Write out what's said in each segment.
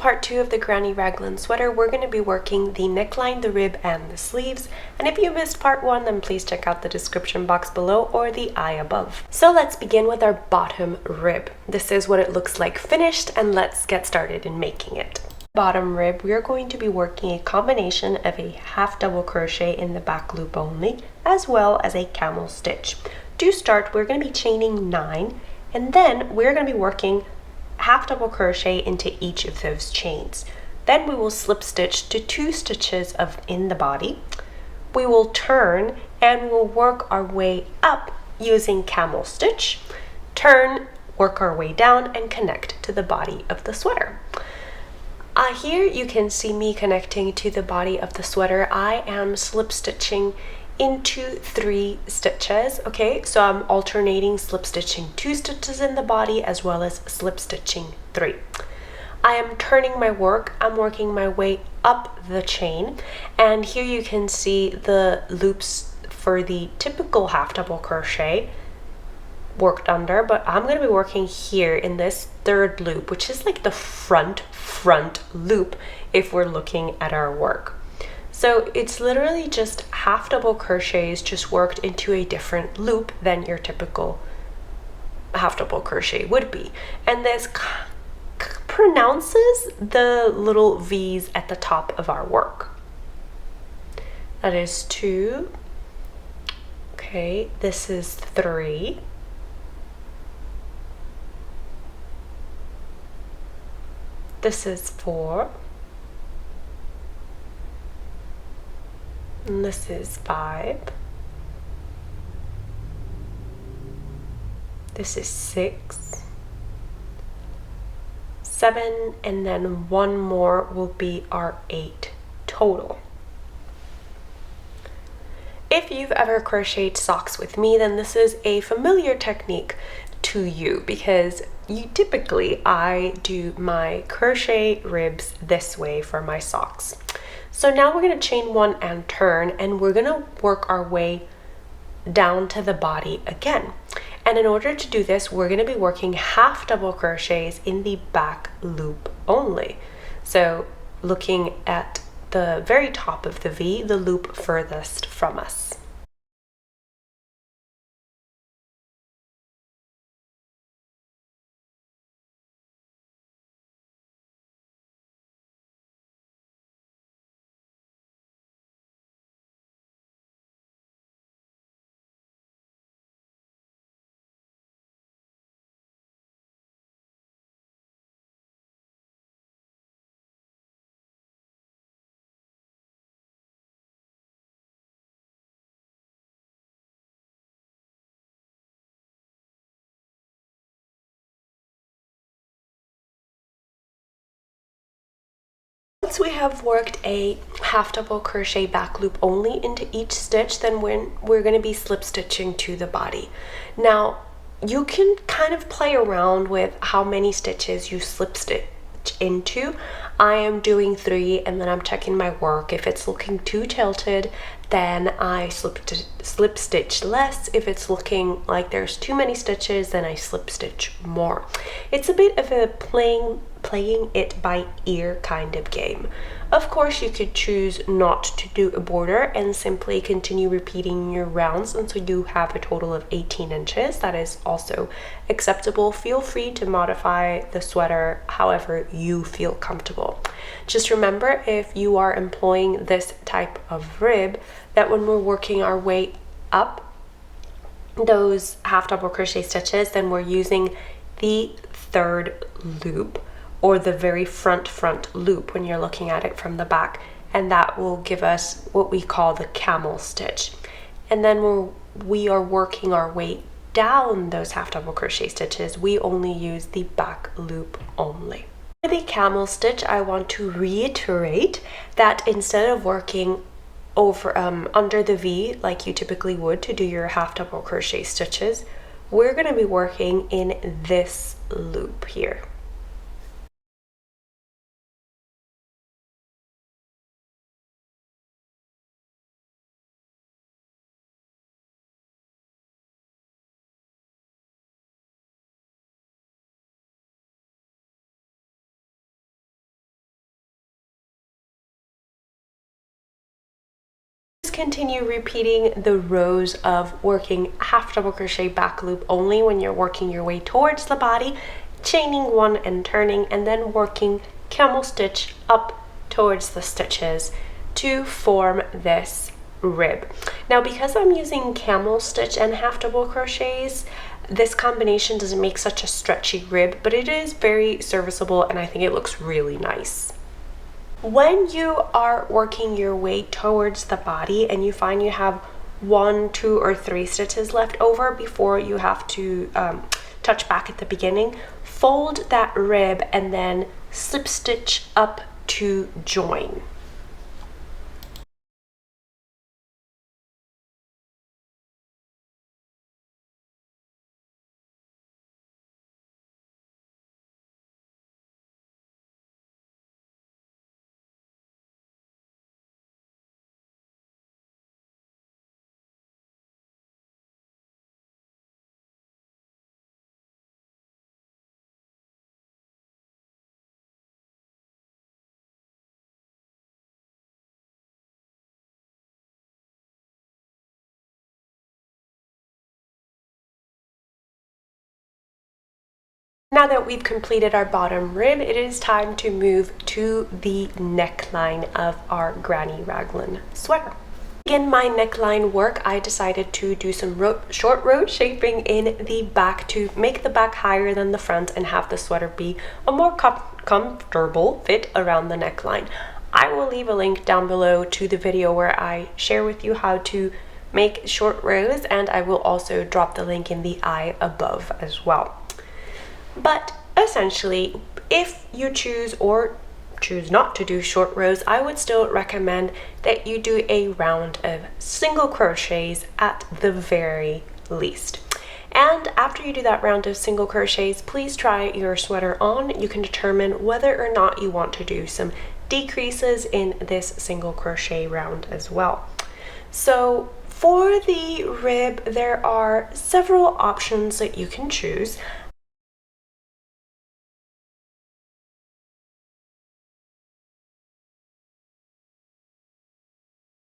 part 2 of the granny raglan sweater. We're going to be working the neckline, the rib, and the sleeves. And if you missed part 1, then please check out the description box below or the eye above. So let's begin with our bottom rib. This is what it looks like finished, and let's get started in making it. Bottom rib, we are going to be working a combination of a half double crochet in the back loop only, as well as a camel stitch. To start, we're going to be chaining 9, and then we're going to be working half double crochet into each of those chains. Then we will slip stitch to 2 stitches in the body. We will turn and we will work our way up using camel stitch, turn, work our way down, and connect to the body of the sweater. Here you can see me connecting to the body of the sweater. I am slip stitching into 3 stitches. Okay, so I'm alternating slip stitching 2 stitches in the body as well as slip stitching 3. I am turning my work. I'm working my way up the chain, and here you can see the loops for the typical half double crochet worked under, but I'm going to be working here in this 3rd loop, which is like the front loop if we're looking at our work. So it's literally just half double crochets just worked into a different loop than your typical half double crochet would be. And this pronounces the little V's at the top of our work. That is 2. Okay, this is 3. This is 4. And this is 5. This is 6. 7, and then 1 more will be our 8 total. If you've ever crocheted socks with me, then this is a familiar technique to you, because I do my crochet ribs this way for my socks. So now we're going to chain 1 and turn, and we're going to work our way down to the body again. And in order to do this, we're going to be working half double crochets in the back loop only. So looking at the very top of the V, the loop furthest from us. Once we have worked a half double crochet back loop only into each stitch, then we're going to be slip stitching to the body. Now you can kind of play around with how many stitches you slip stitch into. I am doing 3, and then I'm checking my work. If it's looking too tilted, then I slip stitch less. If it's looking like there's too many stitches, then I slip stitch more. It's a bit of a playing it by ear kind of game. Of course, you could choose not to do a border and simply continue repeating your rounds until you have a total of 18 inches. That is also acceptable. Feel free to modify the sweater however you feel comfortable. Just remember, if you are employing this type of rib, that when we're working our way up those half double crochet stitches, then we're using the 3rd loop, or the very front loop when you're looking at it from the back, and that will give us what we call the camel stitch. And then we are working our way down those half double crochet stitches. We only use the back loop only. For the camel stitch, I want to reiterate that instead of working over under the V like you typically would to do your half double crochet stitches, we're going to be working in this loop here. continue repeating the rows of working half double crochet back loop only when you're working your way towards the body, chaining one and turning, and then working camel stitch up towards the stitches to form this rib. Now, because I'm using camel stitch and half double crochets, this combination doesn't make such a stretchy rib, but it is very serviceable and I think it looks really nice. When you are working your way towards the body and you find you have 1, 2, or 3 stitches left over before you have to touch back at the beginning, fold that rib and then slip stitch up to join. Now that we've completed our bottom rib, it is time to move to the neckline of our granny raglan sweater. To begin my neckline work, I decided to do some short row shaping in the back to make the back higher than the front and have the sweater be a more comfortable fit around the neckline. I will leave a link down below to the video where I share with you how to make short rows, and I will also drop the link in the eye above as well. But essentially, if you choose or choose not to do short rows, I would still recommend that you do a round of single crochets at the very least. And after you do that round of single crochets, please try your sweater on. You can determine whether or not you want to do some decreases in this single crochet round as well. So for the rib, there are several options that you can choose.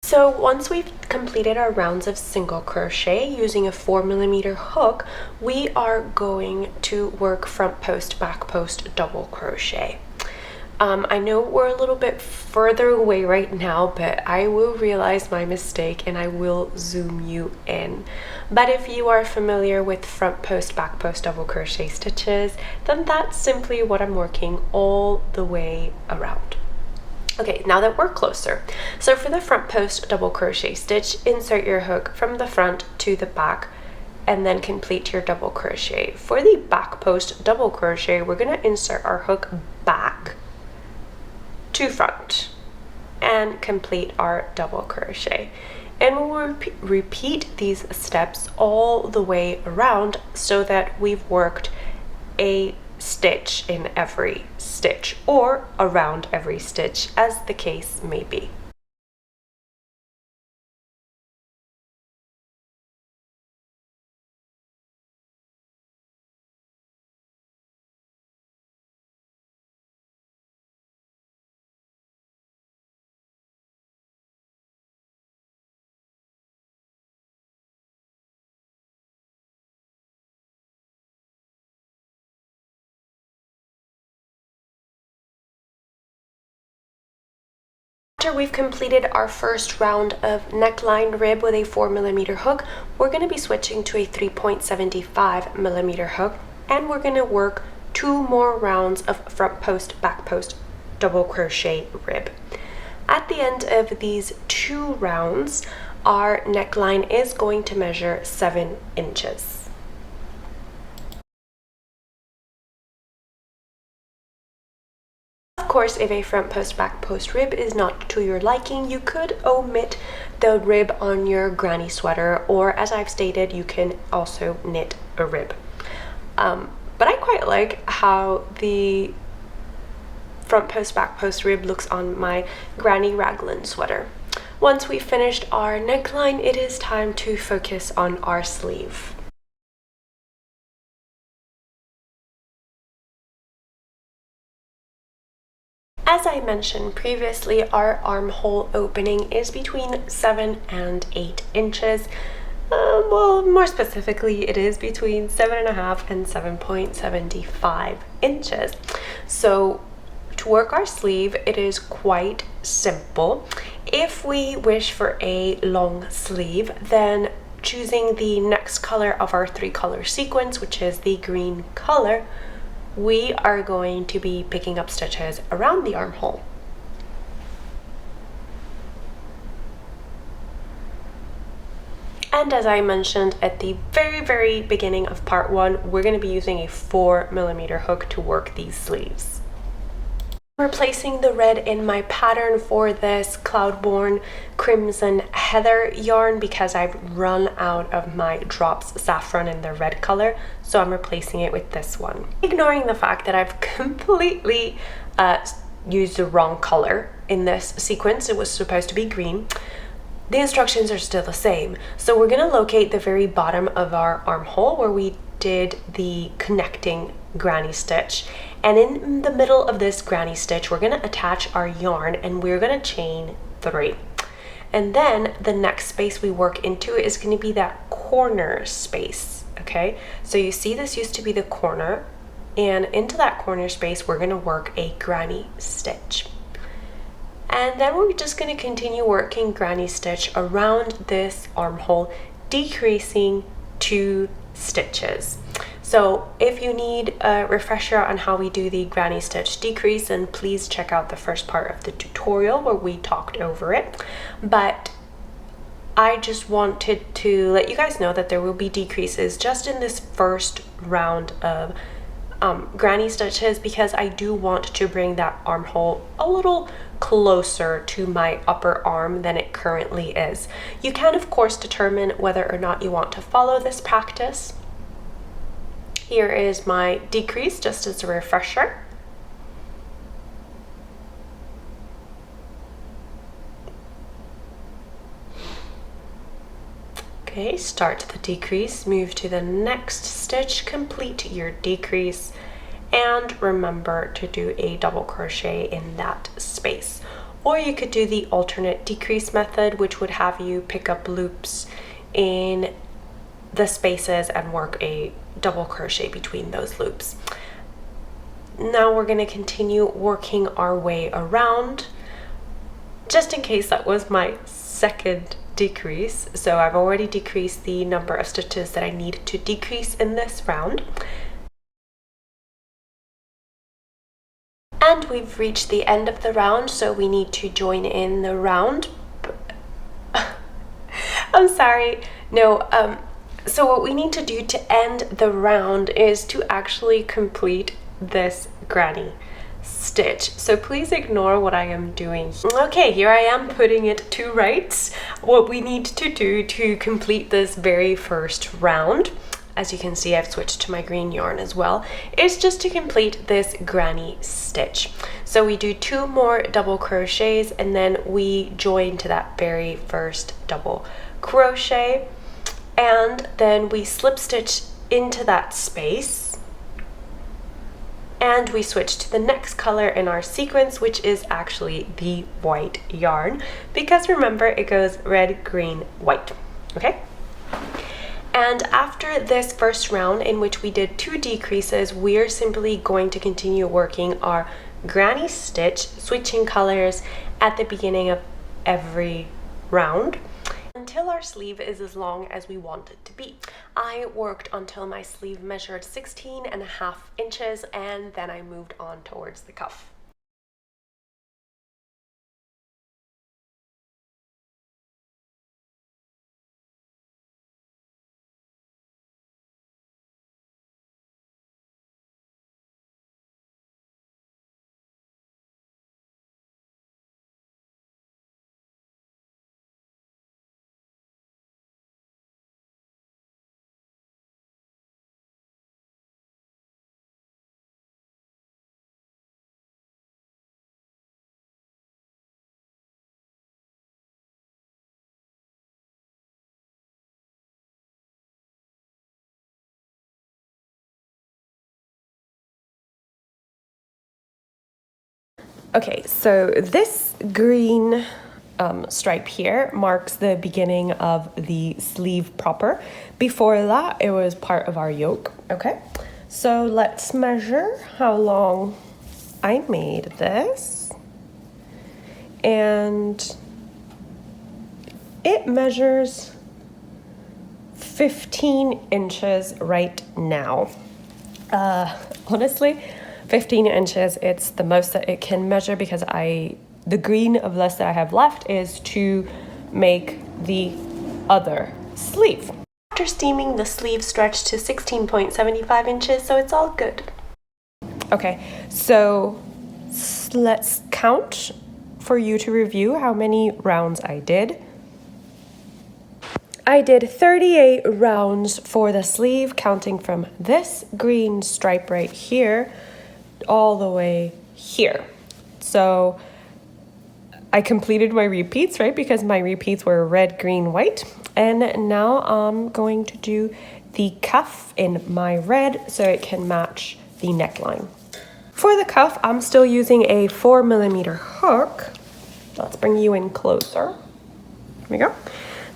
So once we've completed our rounds of single crochet using a 4mm hook, we are going to work front post, back post, double crochet. I know we're a little bit further away right now, but I will realize my mistake and I will zoom you in. But if you are familiar with front post, back post, double crochet stitches, then that's simply what I'm working all the way around. Okay, now that we're closer, so for the front post double crochet stitch, insert your hook from the front to the back and then complete your double crochet. For the back post double crochet, we're going to insert our hook back to front and complete our double crochet. And we'll repeat these steps all the way around so that we've worked a stitch in every stitch, or around every stitch, as the case may be. After we've completed our first round of neckline rib with a 4mm hook, we're going to be switching to a 3.75mm hook, and we're going to work 2 more rounds of front post, back post, double crochet rib. At the end of these 2 rounds, our neckline is going to measure 7 inches. Of course, if a front post, back post rib is not to your liking, you could omit the rib on your granny sweater, or as I've stated, you can also knit a rib. But I quite like how the front post, back post rib looks on my granny raglan sweater. Once we've finished our neckline, it is time to focus on our sleeve. As I mentioned previously, our armhole opening is between 7 and 8 inches. Well, more specifically, it is between 7.5 and 7.75 inches. So to work our sleeve, it is quite simple. If we wish for a long sleeve, then choosing the next color of our 3-color sequence, which is the green color, we are going to be picking up stitches around the armhole. And as I mentioned at the very beginning of part 1, we're going to be using a 4mm hook to work these sleeves. Replacing the red in my pattern for this Cloudborn Crimson Heather yarn because I've run out of my drops saffron in the red color, so I'm replacing it with this one. Ignoring the fact that I've completely used the wrong color in this sequence, it was supposed to be green. The instructions are still the same. So we're going to locate the very bottom of our armhole where we did the connecting granny stitch, and in the middle of this granny stitch we're going to attach our yarn and we're going to chain 3, and then the next space we work into is going to be that corner space. Okay, so you see this used to be the corner, and into that corner space we're going to work a granny stitch, and then we're just going to continue working granny stitch around this armhole, decreasing 2 stitches. So if you need a refresher on how we do the granny stitch decrease, then please check out the first part of the tutorial where we talked over it. But I just wanted to let you guys know that there will be decreases just in this first round of granny stitches, because I do want to bring that armhole a little closer to my upper arm than it currently is. You can of course determine whether or not you want to follow this practice. Here is my decrease just as a refresher. Okay, start the decrease, move to the next stitch, complete your decrease, and remember to do a double crochet in that space. Or you could do the alternate decrease method, which would have you pick up loops in the spaces and work a double crochet between those loops. Now we're going to continue working our way around, just in case that was my second decrease. So I've already decreased the number of stitches that I need to decrease in this round. And we've reached the end of the round, so we need to join in the round. I'm sorry. No, so what we need to do to end the round is to actually complete this granny stitch. So please ignore what I am doing. Okay, here I am putting it to rights. What we need to do to complete this very first round, as you can see I've switched to my green yarn as well, is just to complete this granny stitch. So we do 2 more double crochets and then we join to that very first double crochet, and then we slip stitch into that space and we switch to the next color in our sequence, which is actually the white yarn, because remember it goes red, green, white. Okay, and after this first round in which we did 2 decreases, we're simply going to continue working our granny stitch, switching colors at the beginning of every round until our sleeve is as long as we want it to be. I worked until my sleeve measured 16.5 inches and then I moved on towards the cuff. Okay, so this green stripe here marks the beginning of the sleeve proper. Before that, it was part of our yoke, okay? So let's measure how long I made this. And it measures 15 inches right now. Honestly, 15 inches, it's the most that it can measure because the green of this that I have left is to make the other sleeve. After steaming, the sleeve stretched to 16.75 inches, so it's all good. Okay, so let's count for you to review how many rounds I did. I did 38 rounds for the sleeve, counting from this green stripe right here all the way here. So I completed my repeats, right? Because my repeats were red, green, white. And now I'm going to do the cuff in my red so it can match the neckline. For the cuff, I'm still using a 4mm hook. Let's bring you in closer. Here we go.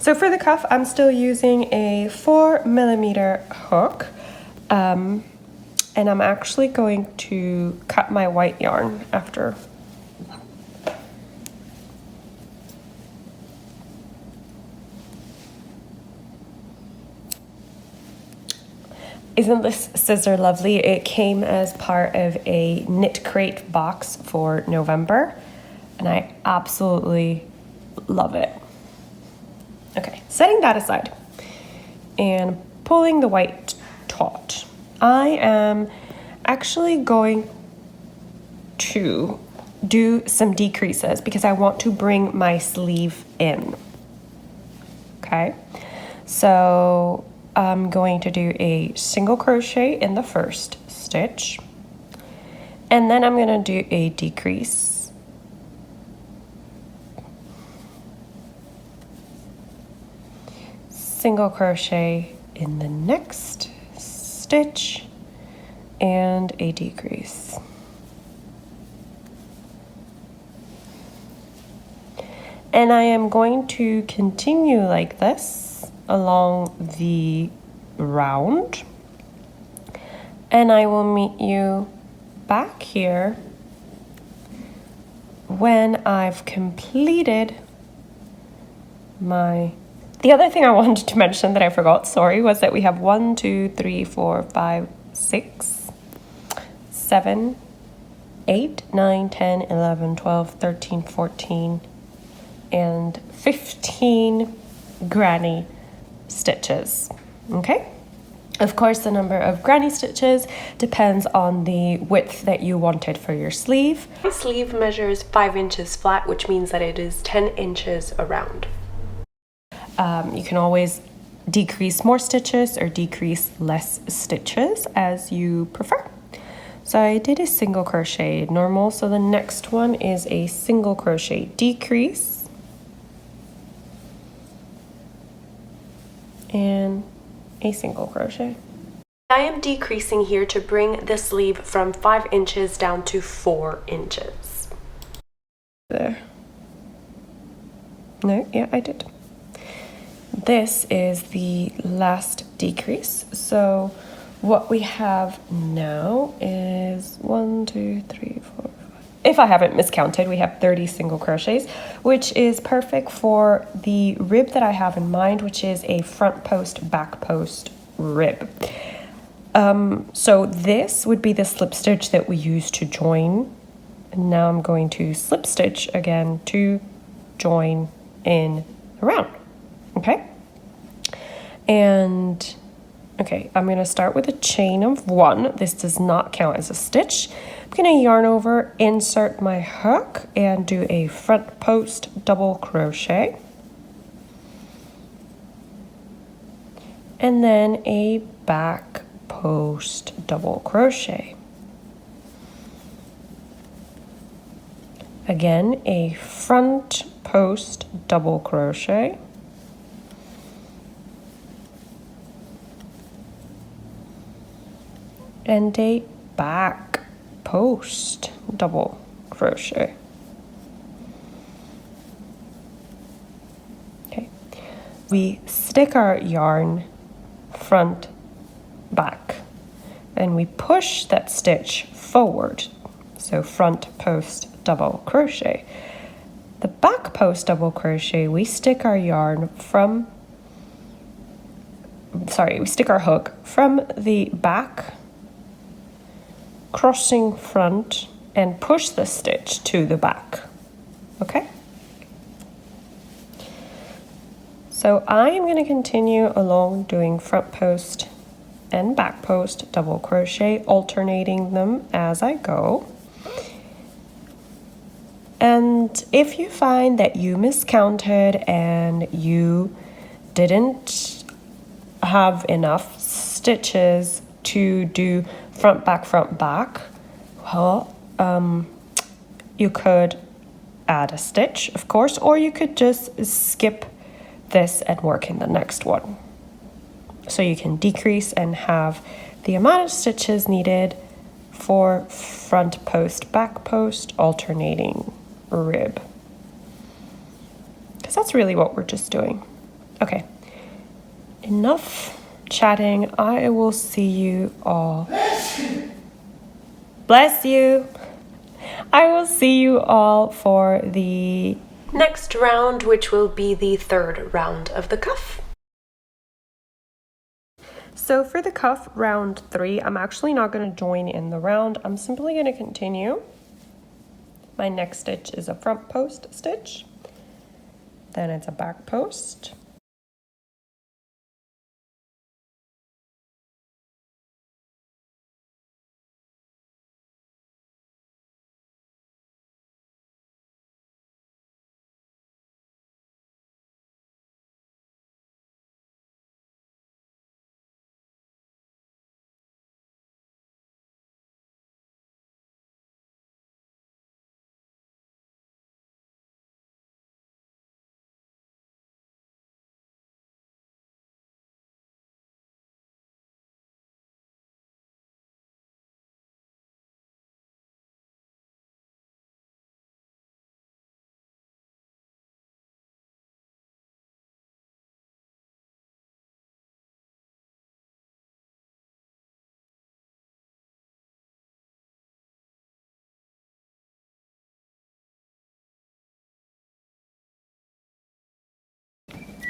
So for the cuff, I'm still using a 4mm hook. And I'm actually going to cut my white yarn after. Isn't this scissor lovely? It came as part of a Knit Crate box for November, and I absolutely love it. Okay, setting that aside and pulling the white taut. I am actually going to do some decreases because I want to bring my sleeve in. Okay, so I'm going to do a single crochet in the first stitch, and then I'm going to do a decrease. Single crochet in the next stitch and a decrease. And I am going to continue like this along the round, and I will meet you back here when I've completed my. The other thing I wanted to mention that I forgot, sorry, was that we have 1, 2, 3, 4, 5, 6, 7, 8, 9, 10, 11, 12, 13, 14, and 15 granny stitches, okay? Of course, the number of granny stitches depends on the width that you wanted for your sleeve. My sleeve measures 5 inches flat, which means that it is 10 inches around. You can always decrease more stitches or decrease less stitches as you prefer. So I did a single crochet normal, so the next one is a single crochet decrease. And a single crochet. I am decreasing here to bring the sleeve from 5 inches down to 4 inches. There. No, yeah, I did. This is the last decrease. So what we have now is 1, 2, 3, 4, 5. If I haven't miscounted, we have 30 single crochets, which is perfect for the rib that I have in mind, which is a front post, back post rib. So this would be the slip stitch that we use to join. And now I'm going to slip stitch again to join in around. Okay? And okay, I'm going to start with a chain of 1. This does not count as a stitch. I'm going to yarn over, insert my hook, and do a front post double crochet. And then a back post double crochet. Again, a front post double crochet. And a back post double crochet. crochet. Okay, we stick our yarn front, back, and we push that stitch forward. So front post double crochet. The back post double crochet, we stick our yarn from, we stick our hook from the back, crossing front, and push the stitch to the back. Okay? So I am going to continue along doing front post and back post double crochet, alternating them as I go. And if you find that you miscounted and you didn't have enough stitches to do front, back, well, you could add a stitch, of course, or you could just skip this and work in the next one. So you can decrease and have the amount of stitches needed for front post, back post, alternating rib. Because that's really what we're just doing. Okay, enough chatting. I will see you all. Bless you. I will see you all for the next round, which will be the third round of the cuff. So for the cuff round 3, I'm actually not going to join in the round. I'm simply going to continue. My next stitch is a front post stitch, then it's a back post,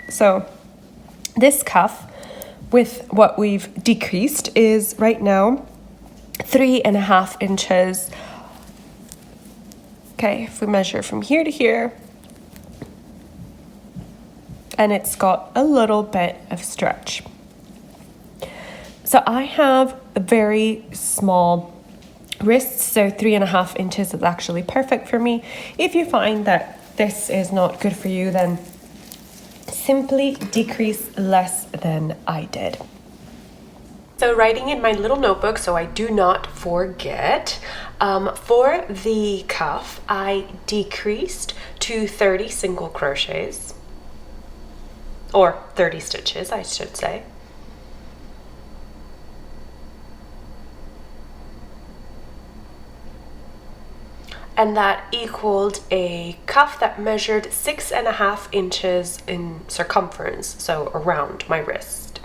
so this cuff with what we've decreased is right now 3.5 inches. Okay, if we measure from here to here, and it's got a little bit of stretch. So I have a very small wrists, so 3.5 inches is actually perfect for me. If you find that this is not good for you, then simply decrease less than I did. So writing in my little notebook so I do not forget, for the cuff I decreased to 30 single crochets, or 30 stitches I should say. And that equaled a cuff that measured 6.5 inches in circumference, so around my wrist.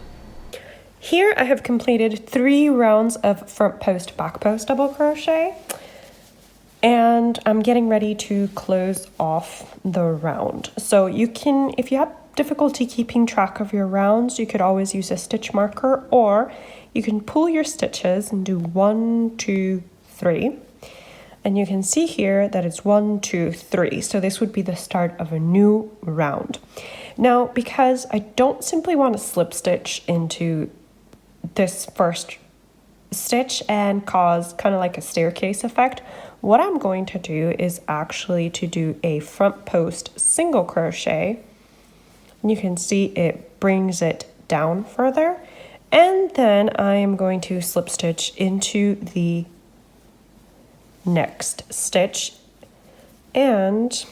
Here I have completed 3 rounds of front post, back post double crochet, and I'm getting ready to close off the round. So you can, if you have difficulty keeping track of your rounds, you could always use a stitch marker, or you can pull your stitches and do 1, 2, 3. And you can see here that it's 1, 2, 3. So this would be the start of a new round. Now, because I don't simply want to slip stitch into this first stitch and cause kind of like a staircase effect, what I'm going to do is actually to do a front post single crochet. And you can see it brings it down further. And then I am going to slip stitch into the next stitch, and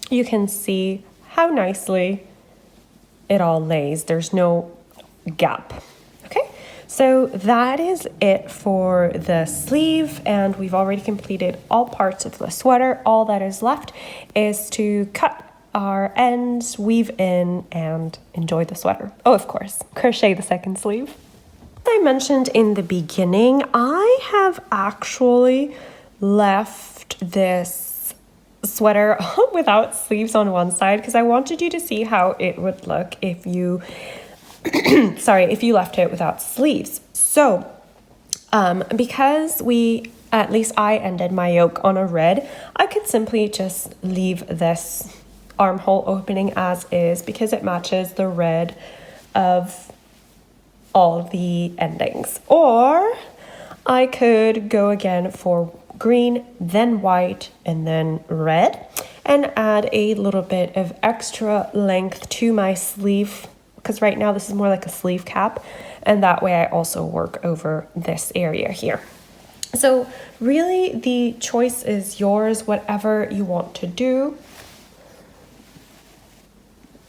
you can see how nicely it all lays. There's no gap. Okay, So that is it for the sleeve, and we've already completed all parts of the sweater. All that is left is to cut our ends, weave in, and enjoy the sweater. Oh, of course, crochet the second sleeve. As I mentioned in the beginning, I have actually left this sweater without sleeves on one side because I wanted you to see how it would look if you if you left it without sleeves. So because at least I ended my yoke on a red, I could simply just leave this armhole opening as is because it matches the red of all the endings. Or I could go again for green, then white, and then red, and add a little bit of extra length to my sleeve, because right now this is more like a sleeve cap, and that way I also work over this area here. So really the choice is yours, whatever you want to do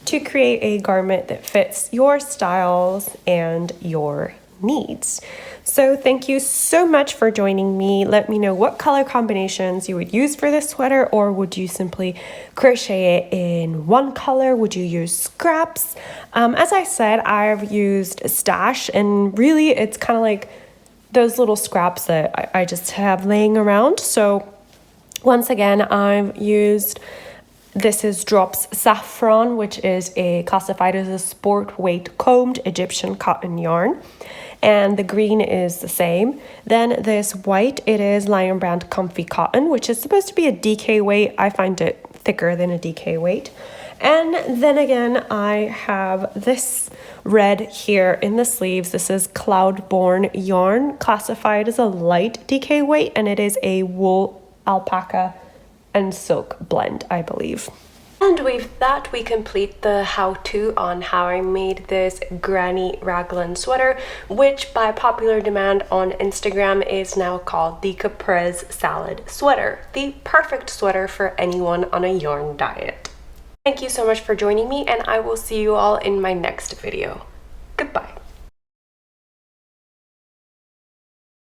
to create a garment that fits your styles and your needs. So thank you so much for joining me. Let me know what color combinations you would use for this sweater, or would you simply crochet it in one color? Would you use scraps? As I said, I've used stash, and really it's kind of like those little scraps that I just have laying around. So once again, I've used, this is Drops Saffron, which is classified as a sport weight combed Egyptian cotton yarn. And the green is the same. Then this white, it is Lion Brand Comfy Cotton, which is supposed to be a DK weight. I find it thicker than a DK weight. And then again, I have this red here in the sleeves. This is Cloudborn yarn, classified as a light DK weight, and it is a wool, alpaca, and silk blend, I believe. And with that, we complete the how-to on how I made this granny raglan sweater, which by popular demand on Instagram is now called the Caprese Salad Sweater, the perfect sweater for anyone on a yarn diet. Thank you so much for joining me, and I will see you all in my next video. Goodbye.